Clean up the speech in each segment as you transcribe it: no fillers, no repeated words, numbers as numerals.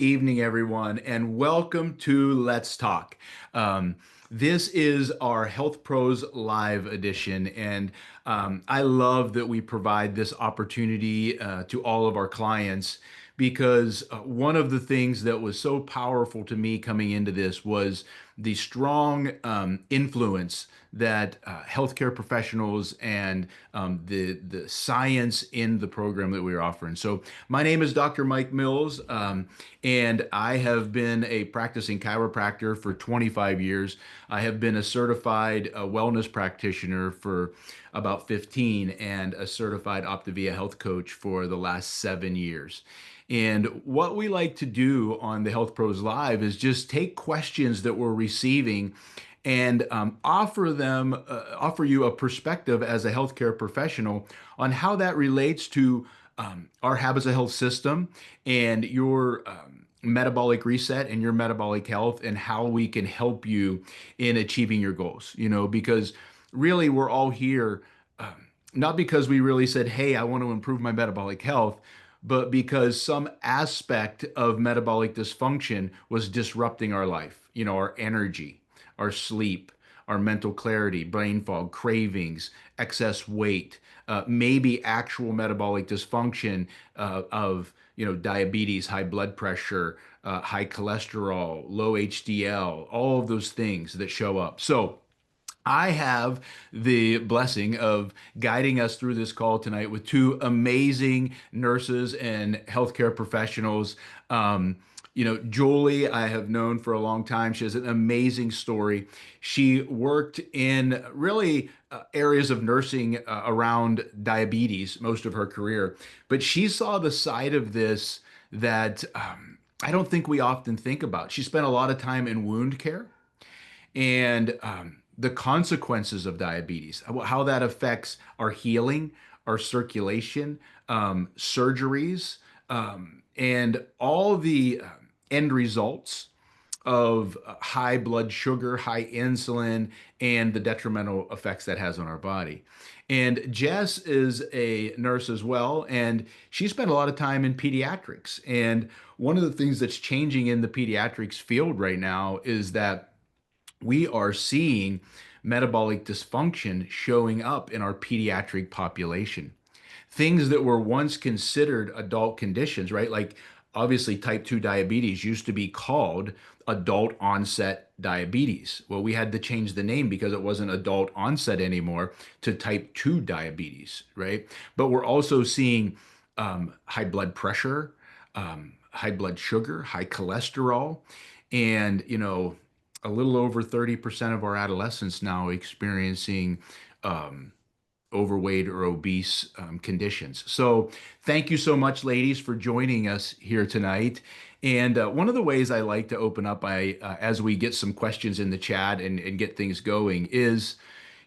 evening, everyone, and welcome to Let's Talk. Um, this is our Health Pros Live edition, and I love that we provide this opportunity to all of our clients because one of the things that was so powerful to me coming into this was the strong influence that healthcare professionals and the science in the program that we are offering. So, my name is Dr. Mike Mills, and I have been a practicing chiropractor for 25 years. I have been a certified wellness practitioner for about 15 and a certified Optavia health coach for the last 7 years. And what we like to do on the Health Pros Live is just take questions that we're receiving and offer you a perspective as a healthcare professional on how that relates to our Habits of Health system and your metabolic reset and your metabolic health and how we can help you in achieving your goals. Because really we're all here not because we really said, hey, I want to improve my metabolic health, but because some aspect of metabolic dysfunction was disrupting our life, our energy, our sleep, our mental clarity, brain fog, cravings, excess weight, maybe actual metabolic dysfunction of diabetes, high blood pressure, high cholesterol, low HDL, all of those things that show up. So I have the blessing of guiding us through this call tonight with two amazing nurses and healthcare professionals. Julie, I have known for a long time. She has an amazing story. She worked in really areas of nursing around diabetes most of her career, but she saw the side of this that I don't think we often think about. She spent a lot of time in wound care and the consequences of diabetes, how that affects our healing, our circulation, surgeries, and all the end results of high blood sugar, high insulin, and the detrimental effects that has on our body. And Jess is a nurse as well, and she spent a lot of time in pediatrics. And one of the things that's changing in the pediatrics field right now is that we are seeing metabolic dysfunction showing up in our pediatric population. Things that were once considered adult conditions, right? Like obviously type 2 diabetes used to be called adult onset diabetes. Well, we had to change the name because it wasn't adult onset anymore to type 2 diabetes, right? But we're also seeing high blood pressure, high blood sugar, high cholesterol, and a little over 30% of our adolescents now experiencing um, overweight or obese conditions. So, thank you so much, ladies, for joining us here tonight. And one of the ways I like to open up, as we get some questions in the chat and get things going, is,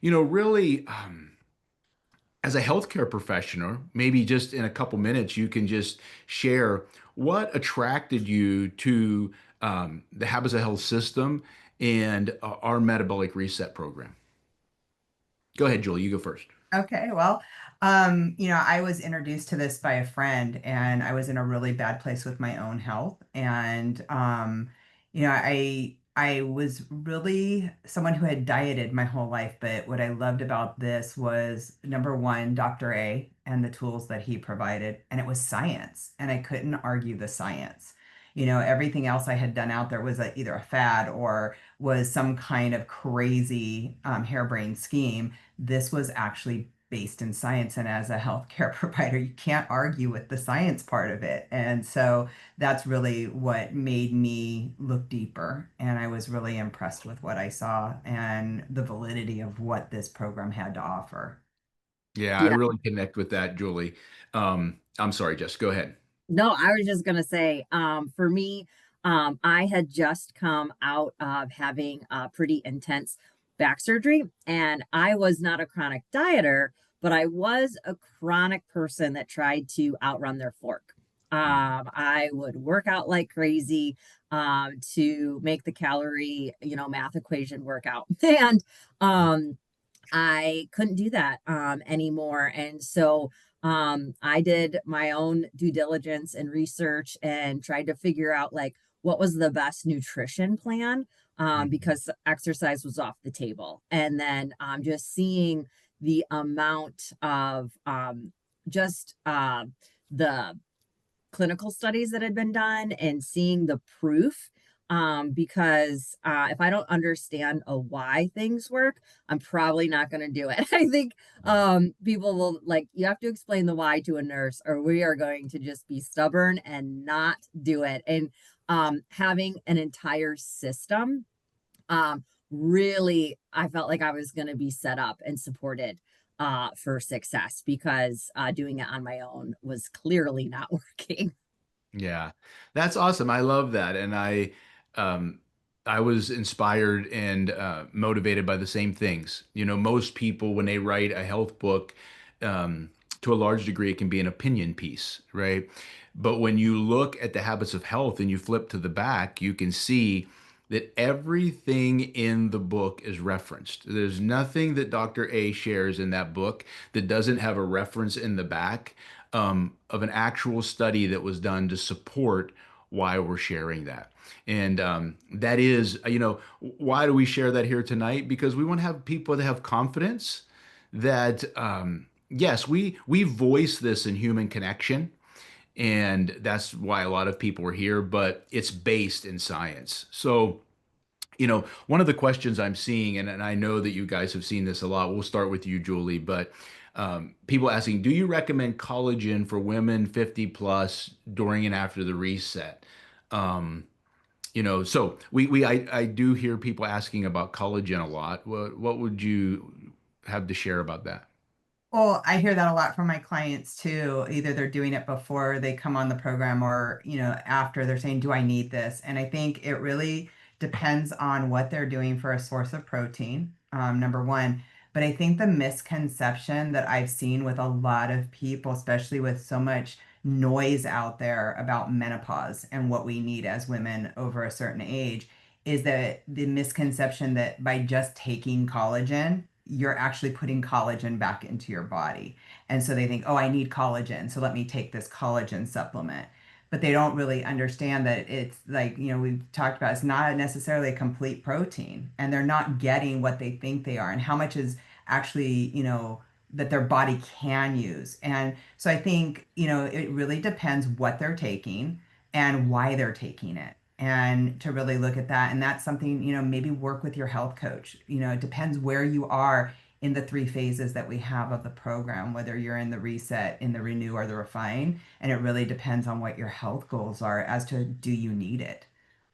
really as a healthcare professional, maybe just in a couple minutes, you can just share what attracted you to the Habits of Health system and our metabolic reset program. Go ahead, Julie, you go first. Okay, well, I was introduced to this by a friend, and I was in a really bad place with my own health. And I was really someone who had dieted my whole life, but what I loved about this was number one, Dr. A and the tools that he provided, and it was science, and I couldn't argue the science. Everything else I had done out there was either a fad or was some kind of crazy harebrained scheme. This was actually based in science. And as a healthcare provider, you can't argue with the science part of it. And so that's really what made me look deeper. And I was really impressed with what I saw and the validity of what this program had to offer. Yeah, I Yeah, really connect with that, Julie. I'm sorry, Jess, go ahead. no, I was just gonna say, for me, I had just come out of having a pretty intense back surgery, and I was not a chronic dieter, but I was a chronic person that tried to outrun their fork. I would work out like crazy, to make the calorie, math equation work out. And I couldn't do that anymore. And so I did my own due diligence and research and tried to figure out like what was the best nutrition plan, Mhm. because exercise was off the table. And then just seeing the amount of just the clinical studies that had been done and seeing the proof, because if I don't understand a why things work, I'm probably not going to do it. I think people will like, you have to explain the why to a nurse or we are going to just be stubborn and not do it. And having an entire system, really, I felt like I was going to be set up and supported for success, because doing it on my own was clearly not working. Yeah, that's awesome. I love that. And um, I was inspired and motivated by the same things. You know, most people, when they write a health book, to a large degree, it can be an opinion piece, right? But when you look at the habits of health and you flip to the back, you can see that everything in the book is referenced. There's nothing that Dr. A shares in that book that doesn't have a reference in the back, of an actual study that was done to support why we're sharing that. And that is, why do we share that here tonight? Because we want to have people that have confidence that, yes, we voice this in human connection, and that's why a lot of people are here, but it's based in science. So, one of the questions I'm seeing, and I know that you guys have seen this a lot. We'll start with you, Julie, but people asking, do you recommend collagen for women 50 plus during and after the reset? Um, so I do hear people asking about collagen a lot. What would you have to share about that? Well, I hear that a lot from my clients too. Either they're doing it before they come on the program or, after they're saying, do I need this? And I think it really depends on what they're doing for a source of protein, number one. But I think the misconception that I've seen with a lot of people, especially with so much noise out there about menopause and what we need as women over a certain age, is that the misconception that by just taking collagen, you're actually putting collagen back into your body. And so they think, oh, I need collagen, so let me take this collagen supplement. But they don't really understand that it's like, we've talked about, it's not necessarily a complete protein, and they're not getting what they think they are, and how much is actually, that their body can use. And so I think, it really depends what they're taking and why they're taking it, and to really look at that. And that's something, maybe work with your health coach. It depends where you are in the three phases that we have of the program, whether you're in the reset, in the renew, or the refine. And it really depends on what your health goals are as to, do you need it?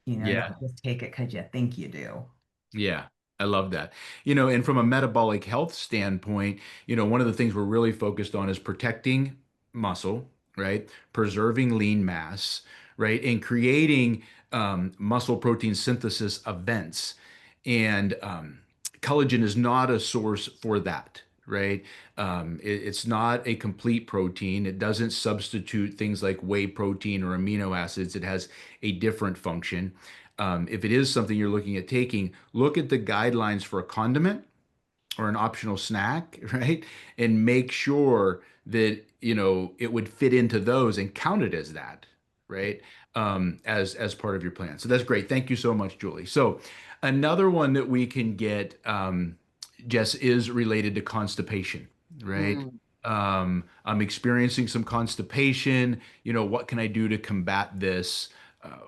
You Yeah. don't just take it because you think you do. Yeah, I love that. And from a metabolic health standpoint, one of the things we're really focused on is protecting muscle, right? Preserving lean mass, right? And creating muscle protein synthesis events. And collagen is not a source for that, right? It's not a complete protein. It doesn't substitute things like whey protein or amino acids. It has a different function. If it is something you're looking at taking, look at the guidelines for a condiment or an optional snack, right? And make sure that, it would fit into those and count it as that, right? As part of your plan. So that's great. Thank you so much, Julie. So another one that we can get, Jess, is related to constipation, right? Mm. I'm experiencing some constipation. What can I do to combat this?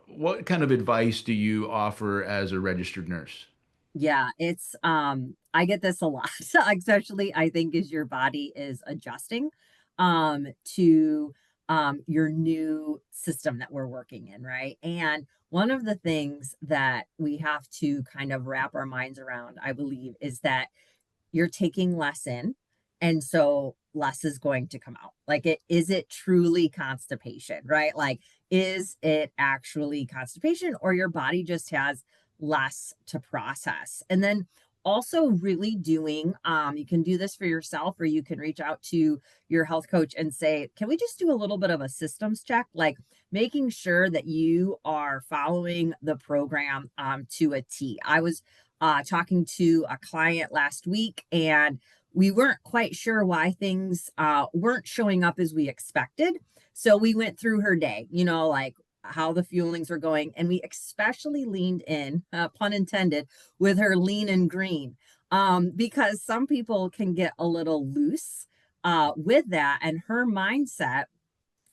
What kind of advice do you offer as a registered nurse? Yeah, it's I get this a lot, especially I think as your body is adjusting to your new system that we're working in, right? And one of the things that we have to kind of wrap our minds around, I believe, is that you're taking less in, and so less is going to come out. Like, is it truly constipation, right? Like, is it actually constipation, or your body just has less to process? And then also really doing, you can do this for yourself, or you can reach out to your health coach and say, can we just do a little bit of a systems check, like making sure that you are following the program to a T. I was talking to a client last week, and we weren't quite sure why things weren't showing up as we expected. So we went through her day, like how the fuelings were going. And we especially leaned in, pun intended, with her lean and green, because some people can get a little loose with that. And her mindset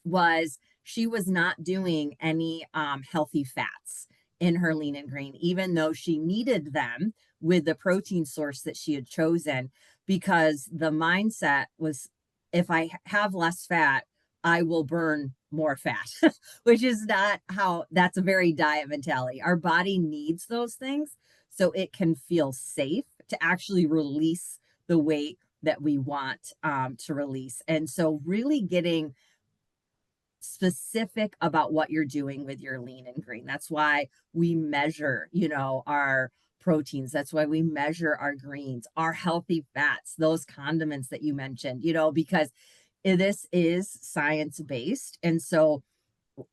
was she was not doing any healthy fats in her lean and green, even though she needed them with the protein source that she had chosen, because the mindset was, if I have less fat, I will burn more fat, which is not how, that's a very diet mentality. Our body needs those things so it can feel safe to actually release the weight that we want to release. And so really getting specific about what you're doing with your lean and green. That's why we measure, our proteins. That's why we measure our greens, our healthy fats, those condiments that you mentioned, because this is science based. And so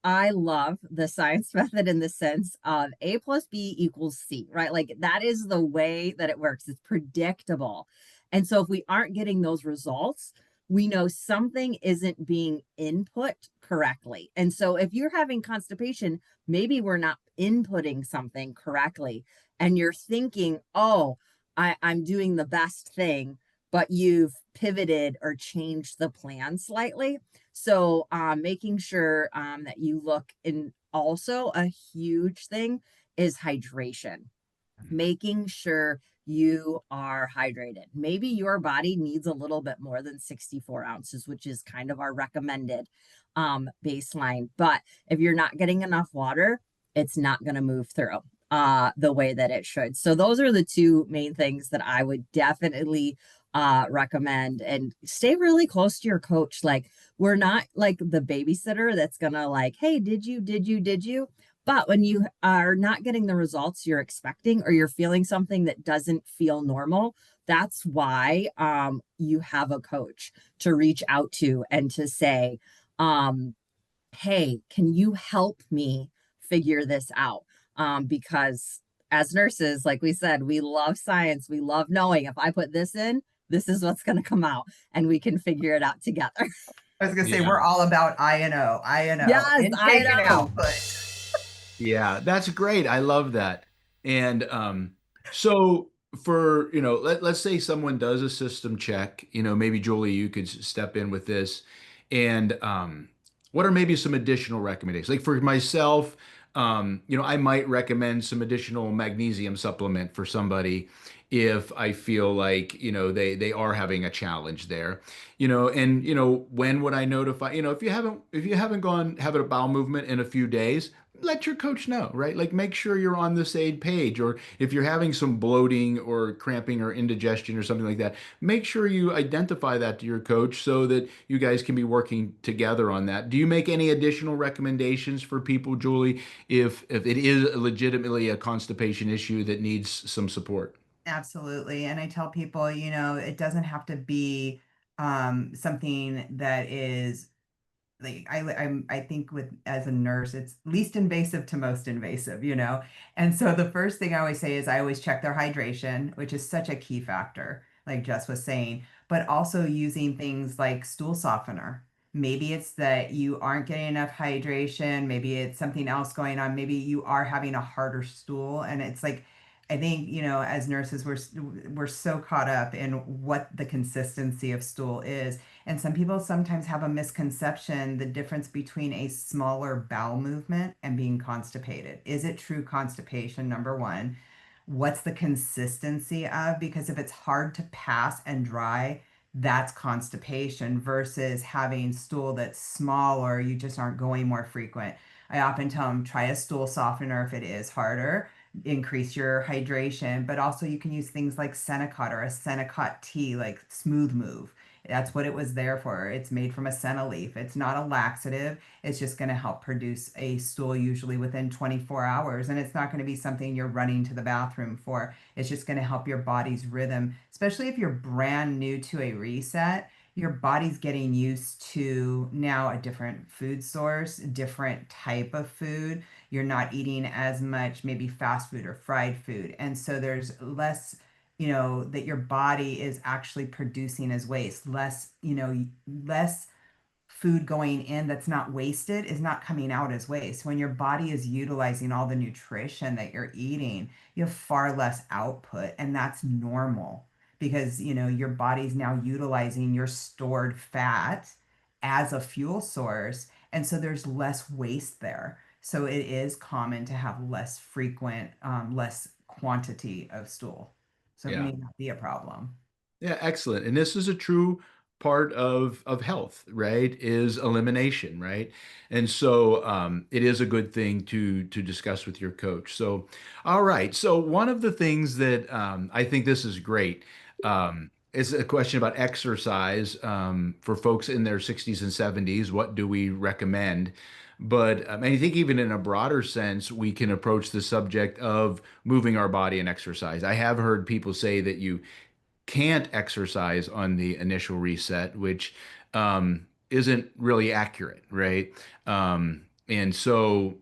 I love the science method in the sense of A plus B equals C, right? Like that is the way that it works. It's predictable. And so if we aren't getting those results, we know something isn't being input correctly. And so if you're having constipation, maybe we're not inputting something correctly. And you're thinking, oh, I'm doing the best thing, but you've pivoted or changed the plan slightly. So making sure that you look in, also a huge thing is hydration, making sure you are hydrated. Maybe your body needs a little bit more than 64 ounces, which is kind of our recommended baseline. But if you're not getting enough water, it's not going to move through the way that it should. So those are the two main things that I would definitely recommend. And stay really close to your coach. Like, we're not like the babysitter that's gonna like, hey, did you? But when you are not getting the results you're expecting, or you're feeling something that doesn't feel normal, that's why you have a coach to reach out to and to say, hey, can you help me figure this out? Because as nurses, like we said, we love science. We love knowing, if I put this in, this is what's going to come out, and we can figure it out together. I was gonna say Yeah. we're all about INO, Yes, I intake and know. output. Yeah, that's great. I love that. And so for, let's say someone does a system check, maybe Julie, you could step in with this. And what are maybe some additional recommendations? Like for myself, I might recommend some additional magnesium supplement for somebody if I feel like, they are having a challenge there. And when would I notify, if you haven't gone have a bowel movement in a few days, let your coach know, right? Like make sure you're on the same page. Or if you're having some bloating or cramping or indigestion or something like that, make sure you identify that to your coach so that you guys can be working together on that. Do you make any additional recommendations for people, Julie, if it is legitimately a constipation issue that needs some support? Absolutely. And I tell people, it doesn't have to be something that is like I think with as a nurse, it's least invasive to most invasive. And so the first thing I always say is I always check their hydration, which is such a key factor, like Jess was saying, but also using things like stool softener. Maybe it's that you aren't getting enough hydration, maybe it's something else going on, maybe you are having a harder stool, and it's like I think, as nurses, we're so caught up in what the consistency of stool is. And some people sometimes have a misconception, the difference between a smaller bowel movement and being constipated. Is it true constipation, number one? What's the consistency of? Because if it's hard to pass and dry, that's constipation versus having stool that's small or you just aren't going more frequent. I often tell them try a stool softener if it is harder, increase your hydration, but also you can use things like Senecot or a Senecot tea, like Smooth Move. That's what it was there for. It's made from a senna leaf. It's not a laxative. It's just going to help produce a stool usually within 24 hours. And it's not going to be something you're running to the bathroom for. It's just going to help your body's rhythm, especially if you're brand new to a reset. Your body's getting used to now a different food source, different type of food. You're not eating as much maybe fast food or fried food. And so there's less that your body is actually producing as waste. Less, less food going in that's not wasted is not coming out as waste. When your body is utilizing all the nutrition that you're eating, you have far less output, and that's normal because, your body's now utilizing your stored fat as a fuel source, and so there's less waste there. So it is common to have less frequent, less quantity of stool. So it Yeah. may not be a problem. Yeah, excellent. And this is a true part of health, right? Is elimination, right? And so it is a good thing to discuss with your coach. So, all right. So one of the things that I think this is great is a question about exercise for folks in their 60s and 70s. What do we recommend? But I think even in a broader sense, we can approach the subject of moving our body and exercise. I have heard people say that you can't exercise on the initial reset, which isn't really accurate, right? And so,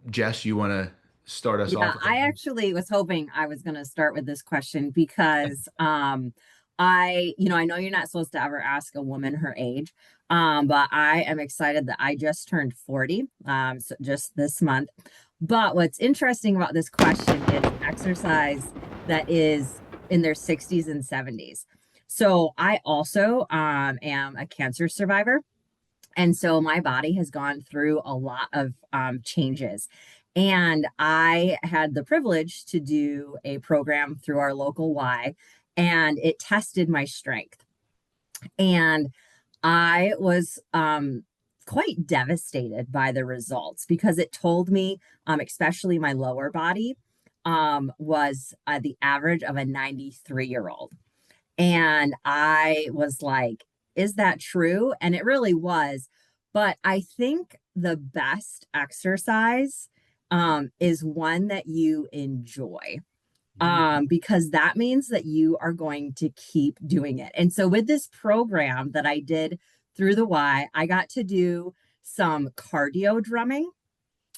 Jess, you want to start us Yeah, off with that? I actually was hoping I was going to start with this question because I know you're not supposed to ever ask a woman her age. But I am excited that I just turned 40 so just this month. But what's interesting about this question is exercise that is in their 60s and 70s. So I also am a cancer survivor. And so my body has gone through a lot of changes. And I had the privilege to do a program through our local Y, and it tested my strength. And I was quite devastated by the results because it told me, especially my lower body, was the average of a 93-year-old. And I was like, is that true? And it really was. But I think the best exercise is one that you enjoy, because that means that you are going to keep doing it. And so with this program that I did through the Y, I got to do some cardio drumming,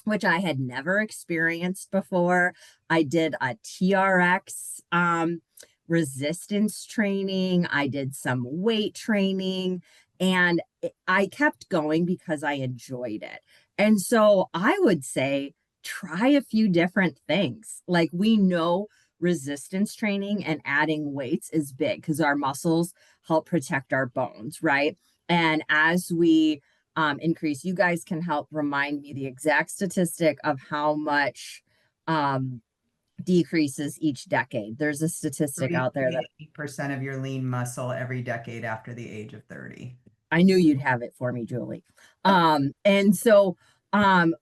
which I had never experienced before. I did a TRX resistance training. I did some weight training, and I kept going because I enjoyed it. And so I would say try a few different things. Like, we know resistance training and adding weights is big because our muscles help protect our bones, right? And as we increase, you guys can help remind me the exact statistic of how much decreases each decade. There's a statistic Three out there that 3% of your lean muscle every decade after the age of 30. I knew you'd have it for me, Julie. And so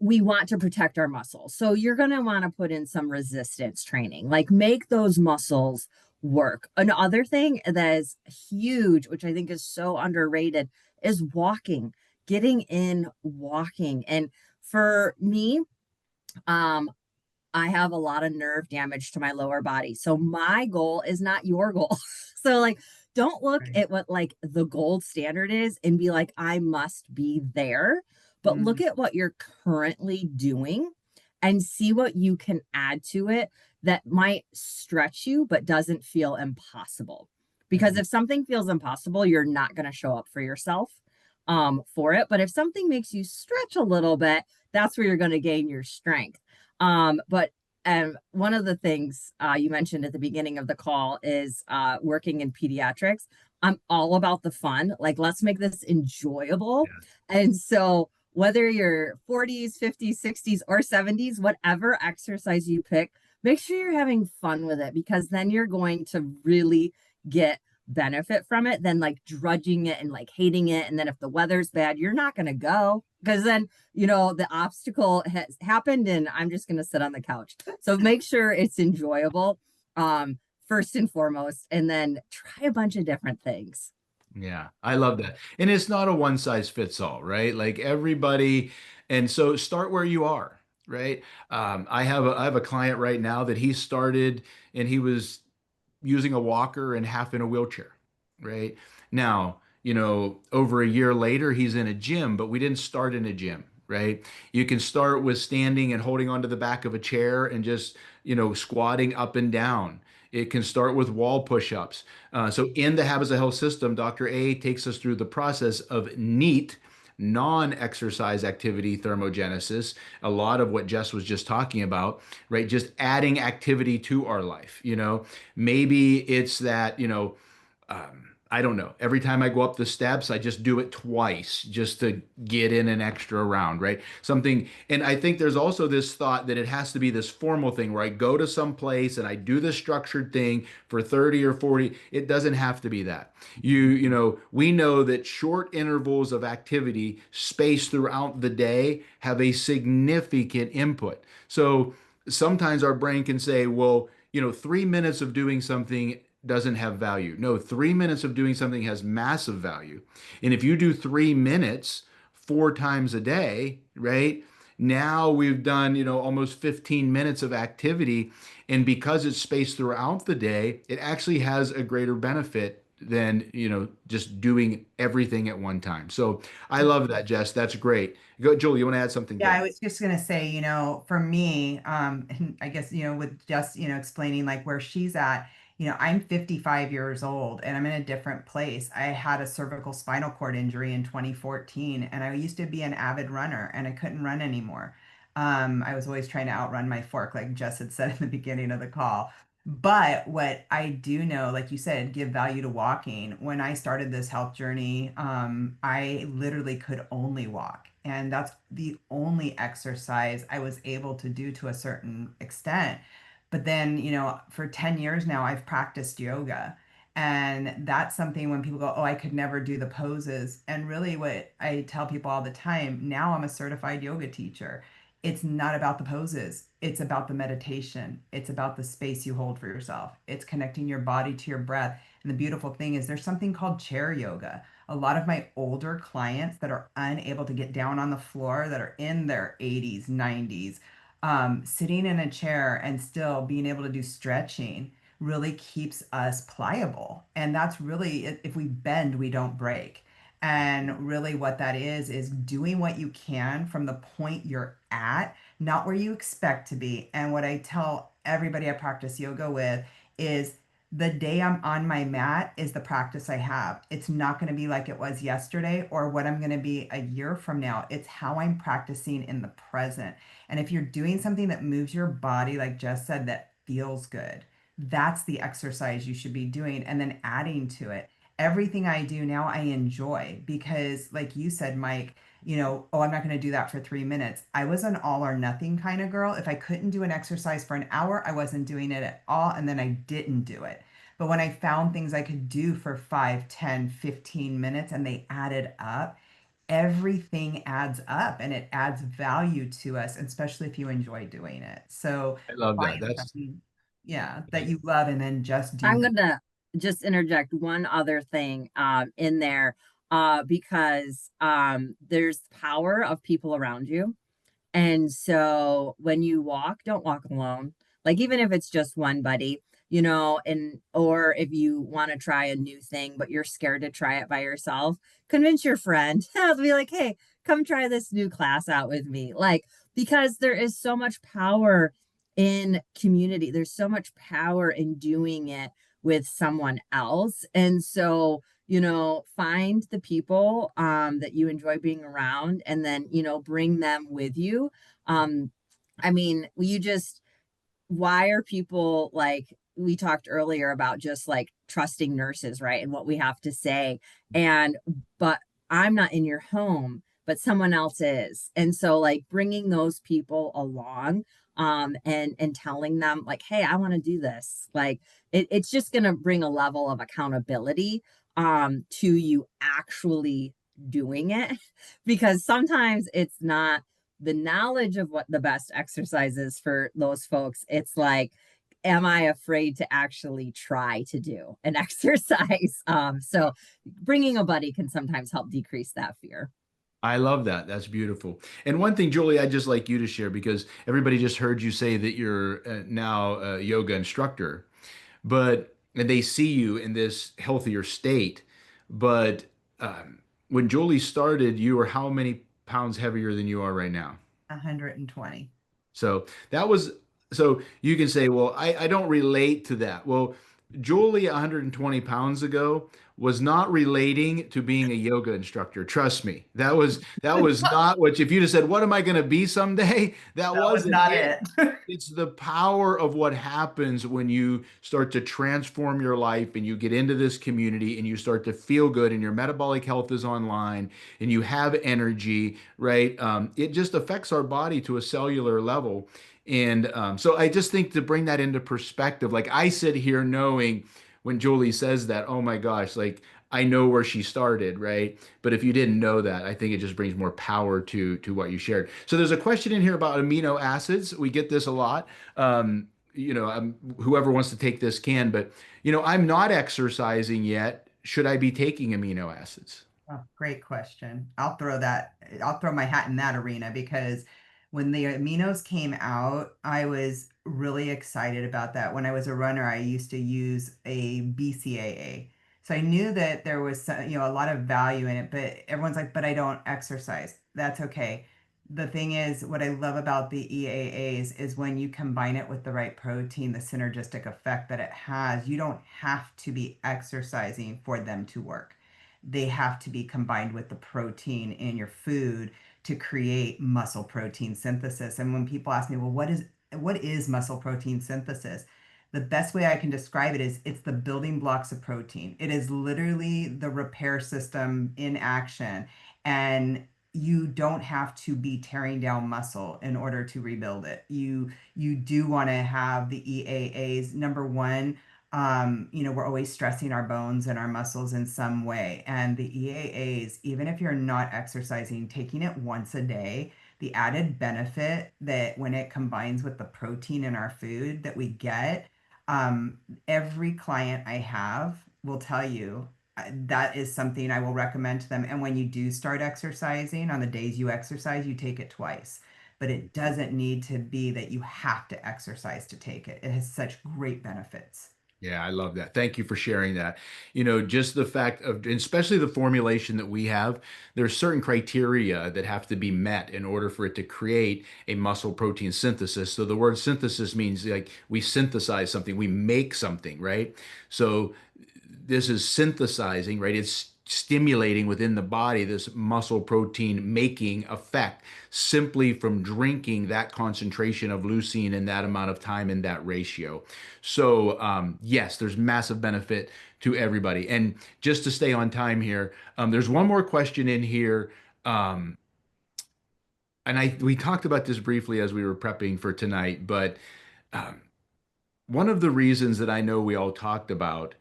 we want to protect our muscles. So you're going to want to put in some resistance training, like make those muscles work. Another thing that is huge, which I think is so underrated, is walking, getting in walking. And for me, um, I have a lot of nerve damage to my lower body. So my goal is not your goal. So like, don't look Right. at what like the gold standard is and be like, I must be there, but look Mhm. at what you're currently doing and see what you can add to it that might stretch you, but doesn't feel impossible. Because Mhm. if something feels impossible, you're not going to show up for yourself for it. But if something makes you stretch a little bit, that's where you're going to gain your strength. But one of the things you mentioned at the beginning of the call is working in pediatrics. I'm all about the fun. Like, let's make this enjoyable. And so, whether you're 40s, 50s, 60s, or 70s, whatever exercise you pick, make sure you're having fun with it, because then you're going to really get benefit from it than like drudging it and like hating it. And then if the weather's bad, you're not going to go, because then, the obstacle has happened and I'm just going to sit on the couch. So make sure it's enjoyable, first and foremost, and then try a bunch of different things. Yeah, I love that. And it's not a one size fits all, right? Like everybody, and so start where you are, right? I have a client right now that he started and he was using a walker and half in a wheelchair, right? Now, over a year later, he's in a gym, but we didn't start in a gym, right? You can start with standing and holding onto the back of a chair and just, squatting up and down. It can start with wall push-ups. So in the Habits of Health system, Dr. A takes us through the process of NEAT, non-exercise activity thermogenesis, a lot of what Jess was just talking about, right? Just adding activity to our life. Maybe it's that, I don't know. Every time I go up the steps, I just do it twice just to get in an extra round, right? Something, and I think there's also this thought that it has to be this formal thing where I go to some place and I do the structured thing for 30 or 40. It doesn't have to be that. We know that short intervals of activity spaced throughout the day have a significant input. So sometimes our brain can say, well, 3 minutes of doing something doesn't have value. No, 3 minutes of doing something has massive value. And if you do 3 minutes 4 times a day, right? Now we've done, almost 15 minutes of activity. And because it's spaced throughout the day, it actually has a greater benefit than, just doing everything at one time. So I love that, Jess. That's great. Go, Joel, you want to add something Yeah, I there? was just gonna say, for me, and I guess, with just, explaining like where she's at, I'm 55 years old and I'm in a different place. I had a cervical spinal cord injury in 2014, and I used to be an avid runner and I couldn't run anymore. I was always trying to outrun my fork, like Jess had said in the beginning of the call. But what I do know, like you said, give value to walking. When I started this health journey, I literally could only walk. And that's the only exercise I was able to do to a certain extent. But then, for 10 years now, I've practiced yoga. And that's something when people go, oh, I could never do the poses. And really, what I tell people all the time, now I'm a certified yoga teacher. It's not about the poses. It's about the meditation. It's about the space you hold for yourself. It's connecting your body to your breath. And the beautiful thing is there's something called chair yoga. A lot of my older clients that are unable to get down on the floor, that are in their 80s, 90s, sitting in a chair and still being able to do stretching really keeps us pliable. And that's really, if we bend, we don't break. And really, what that is doing what you can from the point you're at, not where you expect to be. And what I tell everybody I practice yoga with is the day I'm on my mat is the practice I have. It's not going to be like it was yesterday or what I'm going to be a year from now. It's how I'm practicing in the present. And if you're doing something that moves your body, like Jess said, that feels good, that's the exercise you should be doing. And then adding to it everything I do now, I enjoy because, like you said, Mike, oh, I'm not going to do that for 3 minutes. I was an all or nothing kind of girl. If I couldn't do an exercise for an hour, I wasn't doing it at all. And then I didn't do it. But when I found things I could do for 5, 10, 15 minutes and they added up, everything adds up and it adds value to us, especially if you enjoy doing it. So I love that. find That's something, yeah, that you love and then just do I'm that. gonna just interject one other thing in there because there's power of people around you. And so when you walk, don't walk alone. Like even if it's just one buddy, and or if you want to try a new thing, but you're scared to try it by yourself, convince your friend. I'll be like, hey, come try this new class out with me. Like, because there is so much power in community. There's so much power in doing it with someone else. And so find the people that you enjoy being around and then bring them with you. I mean, you just why are people like we talked earlier about just like trusting nurses, right? And what we have to say. And but I'm not in your home, but someone else is. And so like bringing those people along and telling them like, hey, I want to do this. Like it's just going to bring a level of accountability to you actually doing it because sometimes it's not the knowledge of what the best exercise is for those folks. It's like, am I afraid to actually try to do an exercise? So bringing a buddy can sometimes help decrease that fear. I love that. That's beautiful. And one thing, Julie, I'd just like you to share because everybody just heard you say that you're now a yoga instructor, but and they see you in this healthier state. But when Julie started, you were how many pounds heavier than you are right now? 120. So that was So you can say, well, I don't relate to that. Well, Julie 120 pounds ago was not relating to being a yoga instructor. Trust me. That was not what, if you just said, what am I going to be someday? That That was wasn't not it. it. It's the power of what happens when you start to transform your life and you get into this community and you start to feel good and your metabolic health is online and you have energy, right? It just affects our body to a cellular level. And so I just think to bring that into perspective, like I sit here knowing when Julie says that, oh my gosh, like I know where she started, right? But if you didn't know that, I think it just brings more power to what you shared. So there's a question in here about amino acids. We get this a lot. Whoever wants to take this can, but I'm not exercising yet. Should I be taking amino acids? Oh, great question. I'll throw my hat in that arena because when the aminos came out, I was really excited about that. When I was a runner, I used to use a BCAA. So I knew that there was a lot of value in it, but everyone's like, but I don't exercise. That's okay. The thing is, what I love about the EAAs is when you combine it with the right protein, the synergistic effect that it has, you don't have to be exercising for them to work. They have to be combined with the protein in your food to create muscle protein synthesis. And when people ask me, well, what is muscle protein synthesis? The best way I can describe it is it's the building blocks of protein. It is literally the repair system in action. And you don't have to be tearing down muscle in order to rebuild it. You do want to have the EAAs. Number one, we're always stressing our bones and our muscles in some way. And the EAAs, even if you're not exercising, taking it once a day, the added benefit that when it combines with the protein in our food that we get, every client I have will tell you that is something I will recommend to them. And when you do start exercising, on the days you exercise, you take it twice. But it doesn't need to be that you have to exercise to take it. It has such great benefits. Yeah, I love that. Thank you for sharing that. Just the fact of, and especially the formulation that we have, there's certain criteria that have to be met in order for it to create a muscle protein synthesis. So the word synthesis means like we synthesize something, we make something, right? So this is synthesizing, right? It's stimulating within the body this muscle protein making effect simply from drinking that concentration of leucine in that amount of time in that ratio. So, yes, there's massive benefit to everybody. And just to stay on time here, there's one more question in here. And we talked about this briefly as we were prepping for tonight, but um, one of the reasons that I know we all talked about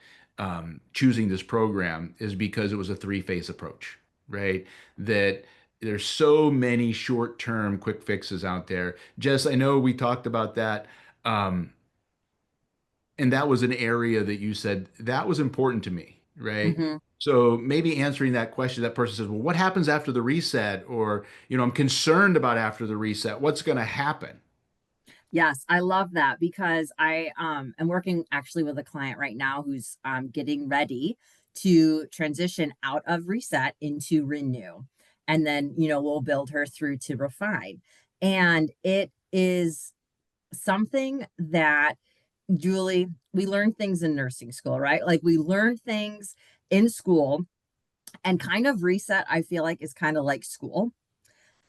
choosing this program is because it was a three-phase approach, right? That there's so many short-term quick fixes out there. Jess, I know we talked about that. Um, and that was an area that you said that was important to me, right? Hmm. So maybe answering that question, that person says, well, what happens after the reset? Or, I'm concerned about after the reset. What's going to happen? Yes, I love that because I am working actually with a client right now who's getting ready to transition out of reset into renew. And then, we'll build her through to refine. And it is something that Julie, we learn things in nursing school, right? Like we learn things in school and kind of reset, I feel like is kind of like school. Mhm.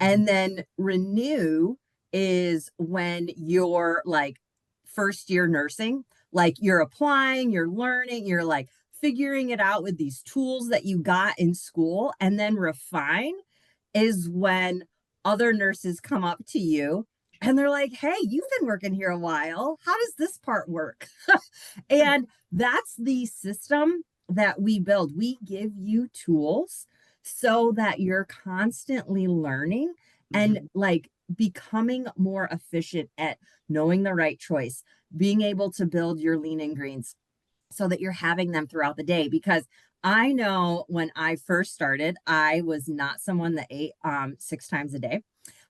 And then renew is when you're like first year nursing, like you're applying, you're learning, you're like figuring it out with these tools that you got in school. And then refine is when other nurses come up to you and they're like, hey, you've been working here a while. How does this part work? And that's the system that we build. We give you tools so that you're constantly learning and Mhm. like becoming more efficient at knowing the right choice, being able to build your lean and greens so that you're having them throughout the day. Because I know when I first started, I was not someone that ate 6 times a day.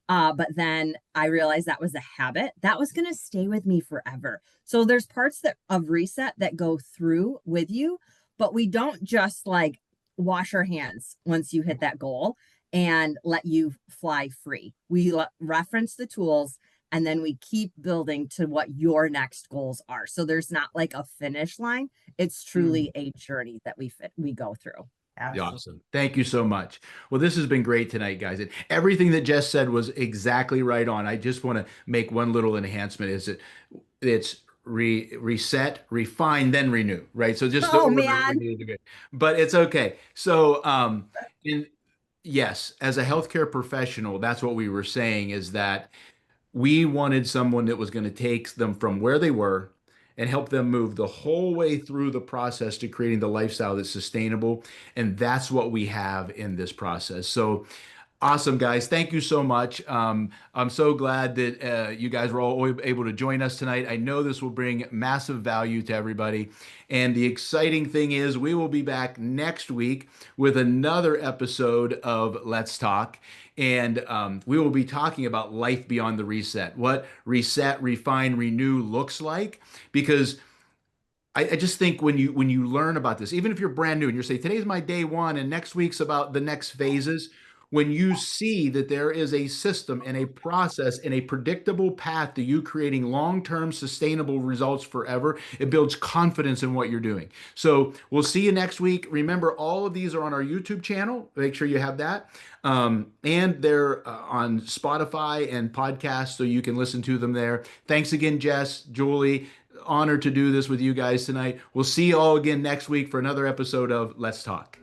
But then I realized that was a habit that was going to stay with me forever. So there's parts that of reset that go through with you, but we don't just like wash our hands once you hit that goal and let you fly free. We reference the tools and then we keep building to what your next goals are. So there's not like a finish line. It's truly a journey that we go through. Absolutely. Awesome. Thank you so much. Well, this has been great tonight, guys. And everything that Jess said was exactly right on. I just want to make one little enhancement is that it's reset, refine, then renew, right? So just the Oh order we man. needed to go. But it's okay. So in yes, as a healthcare professional, that's what we were saying is that we wanted someone that was going to take them from where they were and help them move the whole way through the process to creating the lifestyle that's sustainable. And that's what we have in this process. So awesome, guys. Thank you so much. I'm so glad that you guys were all able to join us tonight. I know this will bring massive value to everybody. And the exciting thing is, we will be back next week with another episode of Let's Talk. And we will be talking about life beyond the reset, what reset, refine, renew looks like. Because I just think when you learn about this, even if you're brand new and you're saying today's my day one and next week's about the next phases, when you see that there is a system and a process and a predictable path to you creating long-term sustainable results forever, it builds confidence in what you're doing. So we'll see you next week. Remember, all of these are on our YouTube channel. Make sure you have that. And they're on Spotify and podcasts, so you can listen to them there. Thanks again, Jess, Julie. Honored to do this with you guys tonight. We'll see you all again next week for another episode of Let's Talk.